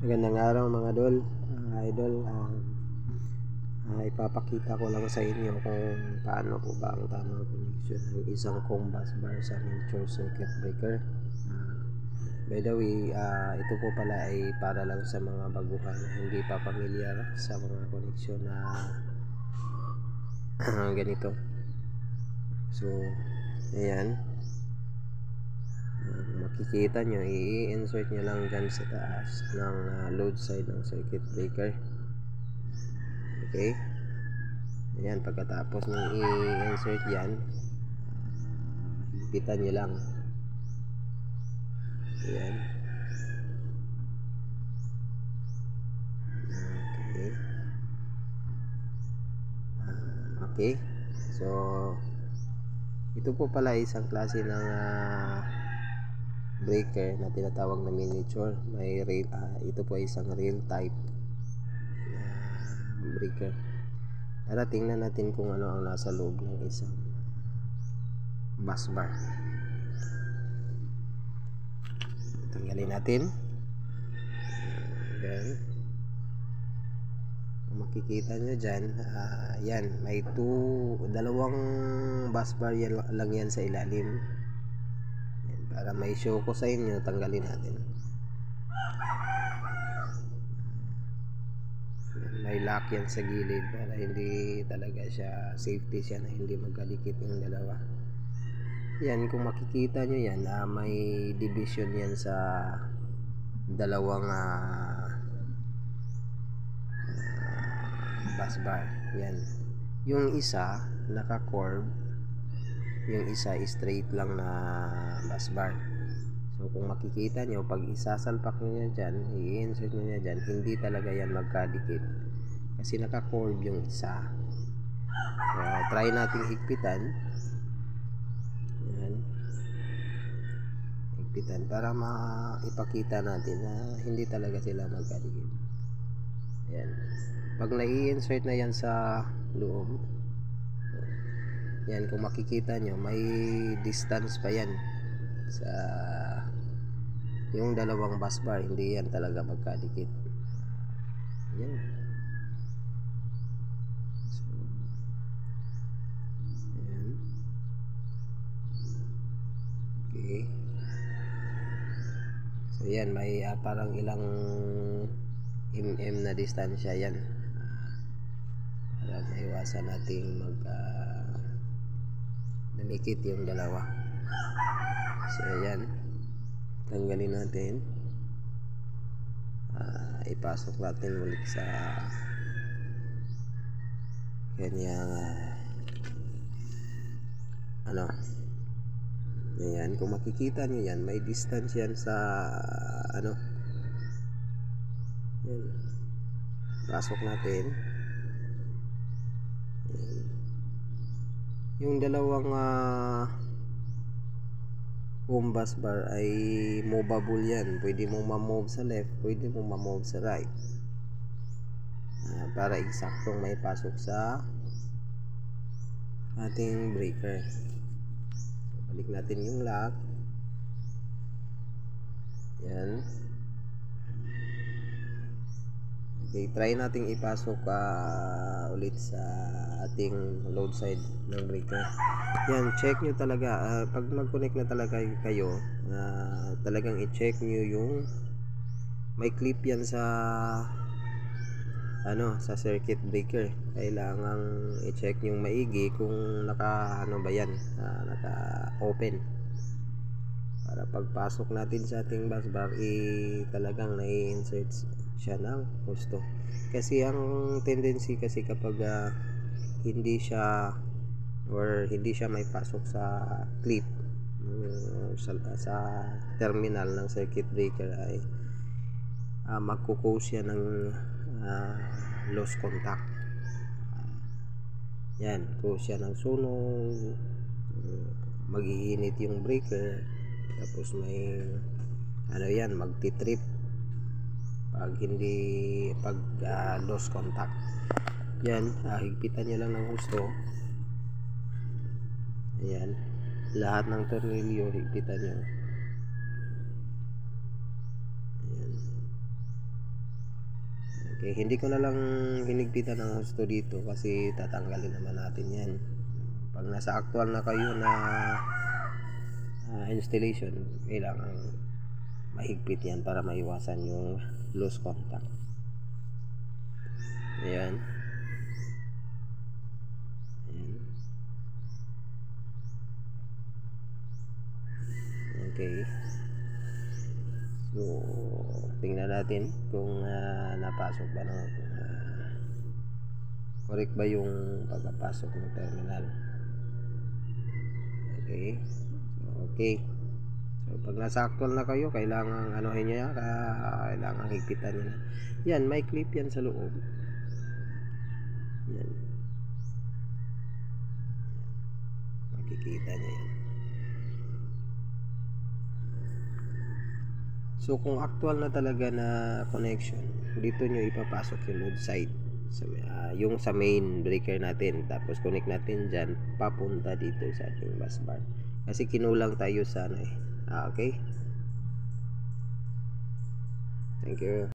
Magandang araw mga idol. Ipapakita ko lang sa inyo kung paano po ba ang tamang connection ng isang COM bus bar sa miniature circuit breaker. By the way, ito po pala ay para lang sa mga baguhan na hindi pa pamilyar sa mga connection na ganito. So, ayan. Makikita nyo, i-insert nyo lang dyan sa taas ng load side ng circuit breaker. Okay, ayan. Pagkatapos nyo i-insert yan, higpitan nyo lang. Ayan. Okay, so ito po pala isang klase ng breaker na tinatawag na miniature. May rail, ito po ay isang rail type breaker. Tara, tingnan natin kung ano ang nasa loob ng isang bus bar. Tanggalin natin. Ayan. Kung makikita nyo dyan, yan, may dalawang bus bar lang yan sa ilalim. Yan, para may show ko sa inyo, tanggalin natin. May lock yan sa gilid para hindi talaga siya, safety siya na hindi magkadikit yung dalawa. Yan, kung makikita nyo yan, may division yan sa dalawang bus bar. Yan, yung isa naka-curve, yung isa straight lang na bus bar. So kung makikita nyo, pag isasalpak nyo dyan, i-insert nyo dyan, hindi talaga yan magkadikit kasi naka-curve yung isa. So try nating higpitan. Yan, higpitan para maipakita natin na hindi talaga sila magkadikit. Yan, pag nai-insert na yan sa loob, yan, kung makikita nyo, may distance pa yan sa yung dalawang bus bar. Hindi yan talaga magkadikit. Yan. So, yan. Okay, so yan, may parang ilang na distansya yan para maiwasan nating namikit yung dalawa. So ayan, tanggalin natin, ipasok natin ulit sa kanyang ayan. Kung makikita nyo yan, may distance yan sa yan, pasok natin. Ayan. Yung dalawang home bus bar ay movable yan. Pwede mong ma-move sa left, pwede mong ma-move sa right, para eksaktong may pasok sa ating breaker. So, balik natin yung lock. Yan. Okay, try nating ipasok ulit sa ating load side ng breaker. Yan, check nyo talaga, pag nag-connect na talaga kayo, talagang i-check nyo yung may clip yan sa sa circuit breaker. Kailangang i-check nyo maigi kung naka ba yan, naka open, para pagpasok natin sa ating bus bar, talagang nai-insert siya ng gusto. Kasi ang tendency kasi kapag hindi siya may pasok sa clip sa terminal ng circuit breaker, ay magkukause siya ng lost contact. Yan, cause siya ng sunog, mag-iinit yung breaker, tapos may magti-trip pag lost contact. Yan, higpitan nyo lang ng gusto. Ayan, lahat ng tornilyo higpitan nyo. Ayan. Okay, hindi ko na lang hinigpitan ng husto dito kasi tatanggalin naman natin yan. Pag nasa actual na kayo na installation, kailangan mahigpit yan para maiwasan yung loose contact. Ayan. Ayan. Okay. So, tingnan natin kung napasok ba ng correct ba yung pagpapasok ng terminal. Okay. So, okay. So, pag nasa actual na kayo, kailangan anuhin nyo yan, kailangan higpitan nyo na. Yan, may clip yan sa loob. Yan. Makikita nyo yan. So kung actual na talaga na connection, dito nyo ipapasok yung load side, yung sa main breaker natin, tapos connect natin dyan papunta dito sa ating bus bar kasi kinulang tayo sa okay, thank you.